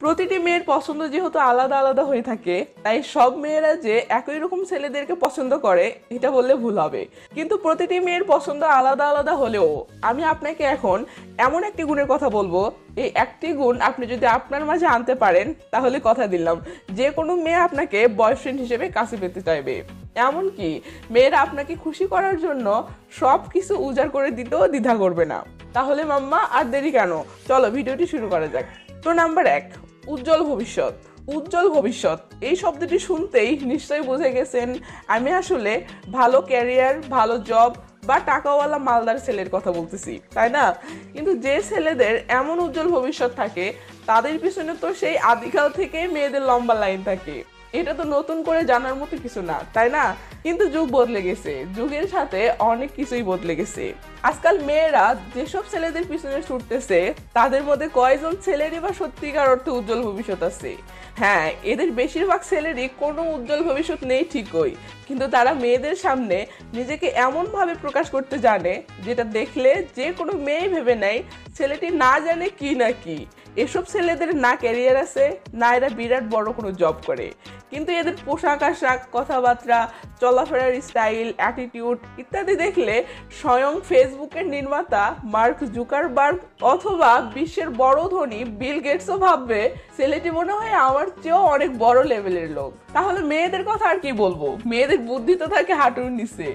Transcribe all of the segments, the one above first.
প্রতিটি মেয়ের পছন্দ যেহেতু আলাদা আলাদা হয়ে থাকে, তাই সব মেয়েরা যে একই রকম ছেলেদেরকে পছন্দ করে এটা বললে ভুল হবে। কিন্তু প্রতিটি মেয়ের পছন্দ আলাদা আলাদা হলেও আমি আপনাকে এখন এমন একটি গুণের কথা বলবো, এই একটি গুণ আপনি যদি আপনার মাঝে আনতে পারেন তাহলে কথা দিলাম যে কোনো মেয়ে আপনাকে বয়ফ্রেন্ড হিসেবে কাছে পেতে চাইবে। এমনকি মেয়েরা আপনাকে খুশি করার জন্য সব কিছু উজাড় করে দিতেও দ্বিধা করবে না। তাহলে মাম্মা আর দেরি কেন, চলো ভিডিওটি শুরু করা যাক। তো নাম্বার 1, উজ্জ্বল ভবিষ্যৎ। উজ্জ্বল ভবিষ্যৎ এই শব্দটি শুনতেই নিশ্চয়ই বুঝে গেছেন আমি আসলে ভালো ক্যারিয়ার, ভালো জব বা টাকাওয়ালা মালদার ছেলের কথা বলতেছি, তাই না? কিন্তু যে ছেলেদের এমন উজ্জ্বল ভবিষ্যৎ থাকে তাদের পিছনে তো সেই আদিকাল থেকে মেয়েদের লম্বা লাইন থাকে। এটা তো নতুন করে জানার মতো কিছু না, তাই না? কিন্তু যুগ বদলে গেছে, যুগের সাথে অনেক কিছুই বদলে গেছে। আজকাল মেয়েরা যেসব ছেলেদের পিছনে ছুটতেছে তাদের মধ্যে কয়জন ছেলেরই বা সত্যিকার অর্থে উজ্জ্বল ভবিষ্যৎ আছে? হ্যাঁ, এদের বেশিরভাগ ছেলেরই কোনো উজ্জ্বল ভবিষ্যৎ নেই ঠিকই, কিন্তু তারা মেয়েদের সামনে নিজেকে এমনভাবে প্রকাশ করতে জানে যেটা দেখলে যে কোনো মেয়ে ভেবে নেয় ছেলেটি না জানে কি না কি। এসব ছেলেদের না ক্যারিয়ার আছে, না এরা বিরাট বড় কোনো জব করে, কিন্তু এদের পোশাক আশাক, কথাবার্তা, চলাফেরার স্টাইল, অ্যাটিটিউড ইত্যাদি দেখলে স্বয়ং ফেসবুকের নির্মাতা মার্ক জুকারবার্গ অথবা বিশ্বের বড় ধনী বিল গেটসও ভাববে ছেলেটি মনে হয় আমার চেয়েও অনেক বড় লেভেলের লোক। তাহলে মেয়েদের কথা আর কি বলবো, মেয়েদের বুদ্ধি তো থাকে হাঁটুর নিচে।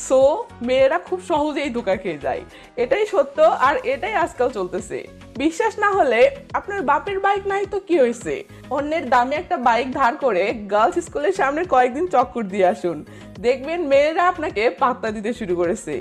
সো মেয়েরা খুব সহজেই ধোঁকা খেয়ে যায়, এটাই সত্য আর এটাই আজকাল চলতেছে। বিশ্বাস না হলে আপনার বাপের বাইক নাই তো কি হয়েছে, অন্যের দামে একটা বাইক ধার করে গার্লস স্কুলের সামনে কয়েকদিন চক্কর দিয়ে আসুন, দেখবেন মেয়েরা আপনাকে পাত্তা দিতে শুরু করেছে।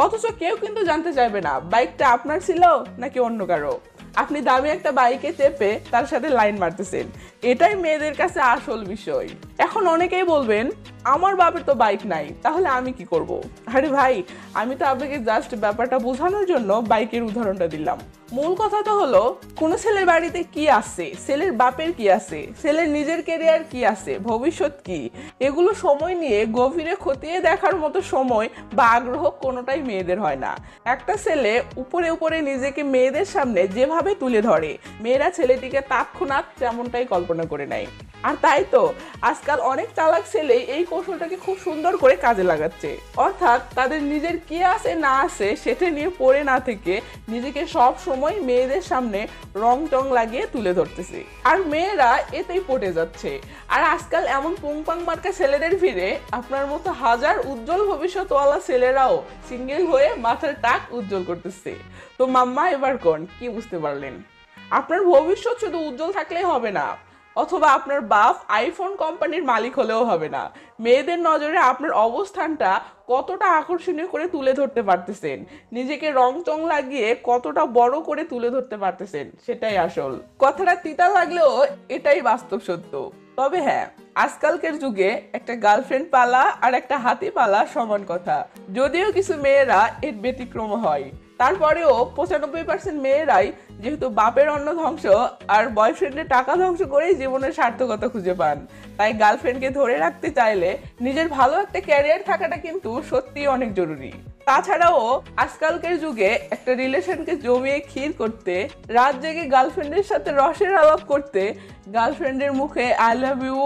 অথচ কেউ কিন্তু জানতে চাইবে না বাইকটা আপনার ছিল নাকি অন্য কারো। আপনি দামি একটা বাইকে চেপে তার সাথে লাইন মারতেছেন, এটাই মেয়েদের কাছে আসল বিষয়। এখন অনেকেই বলবেন আমার বাপের তো বাইক নাই, তাহলে আমি কি করব? আরে ভাই, আমি তো আপনাকে জাস্ট ব্যাপারটা বোঝানোর জন্য বাইকের উদাহরণটা দিলাম। মূল কথা তো হলো কোন ছেলের বাড়িতে কি আছে, ছেলের বাপের কি আছে, ছেলের নিজের ক্যারিয়ার কি আছে, ভবিষ্যৎ কি, এগুলো সময় নিয়ে গভীরে খতিয়ে দেখার মতো সময় বা আগ্রহ কোনোটাই মেয়েদের হয় না। একটা ছেলে উপরে উপরে নিজেকে মেয়েদের সামনে যেভাবে তুলে ধরে, মেয়েরা ছেলেটিকে তৎক্ষণাৎ তেমনটাই কল্পনা করে নেয়। আর তাই তো আজকাল অনেক চালাক ছেলে এই কৌশলটাকে খুব সুন্দর করে কাজে লাগাচ্ছে। অর্থাৎ তাদের নিজের কি আছে না আছে সেটা নিয়ে পড়ে না থেকে নিজেকে সব সময় মেয়েদের সামনে রং টং লাগিয়ে তুলে ধরতেছে, আর মেয়েরা এতেই পটে যাচ্ছে। আর আজকাল এমন পুংপাং মার্কা ছেলেদের ভিড়ে আপনার মতো হাজার উজ্জ্বল ভবিষ্যৎওয়ালা ছেলেরাও সিঙ্গেল হয়ে মাথার টাক উজ্জ্বল করতেছে। তো মাম্মা এবার কোন কি বুঝতে পারলেন? আপনার ভবিষ্যৎ শুধু উজ্জ্বল থাকলেই হবে না, অথবা আপনার বাপ আইফোন কোম্পানির মালিক হলেও হবে না। মেয়েদের নজরে আপনার অবস্থানটা কতটা আকর্ষণীয় করে তুলে ধরতে পারতেছেন, নিজেকে রং চং লাগিয়ে কতটা বড় করে তুলে ধরতে পারতেছেন, সেটাই আসল। কথাটা তিতা লাগলেও এটাই বাস্তব সত্য। তবে হ্যাঁ, আজকালকার যুগে একটা গার্লফ্রেন্ড পালা আর একটা হাতি পালা সমান কথা, যদিও কিছু মেয়েরা এর ব্যতিক্রম হয়। তারপরেও 95% মেয়েরাই যেহেতু বাপের অন্ন ধ্বংস আর বয়ফ্রেন্ডের টাকা ধ্বংস করেই জীবনের সার্থকতা খুঁজে পান, তাই গার্লফ্রেন্ডকে ধরে রাখতে চাইলে নিজের ভালো একটা ক্যারিয়ার থাকাটা কিন্তু সত্যিই অনেক জরুরি। তাছাড়াও আজকালকার যুগে একটা রিলেশনকে জমিয়ে ক্ষীর করতে, রাত জেগে গার্লফ্রেন্ডের সাথে রসের আলাপ করতে, গার্লফ্রেন্ডের মুখে আই লাভ ইউ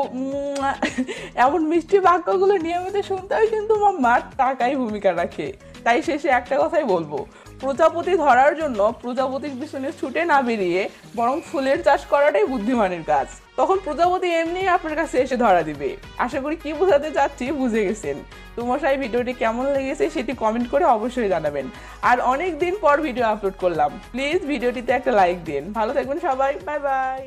এমন মিষ্টি বাক্যগুলো নিয়মিত শুনতেও কিন্তু মাম্মার টাকাই ভূমিকা রাখে। তাই শেষে একটা কথাই বলবো, প্রজাপতি ধরার জন্য প্রজাপতির পিছনে ছুটে না বেরিয়ে বরং ফুলের চাষ করাটাই বুদ্ধিমানের কাজ। তখন প্রজাপতি এমনি আপনার কাছে এসে ধরা দিবে। আশা করি কি বোঝাতে চাচ্ছি বুঝে গেছেন। তোমার ভিডিওটি কেমন লেগেছে সেটি কমেন্ট করে অবশ্যই জানাবেন। আর অনেক দিন পর ভিডিও আপলোড করলাম, প্লিজ ভিডিওটিতে একটা লাইক দিন। ভালো থাকবেন সবাই, বাই বাই।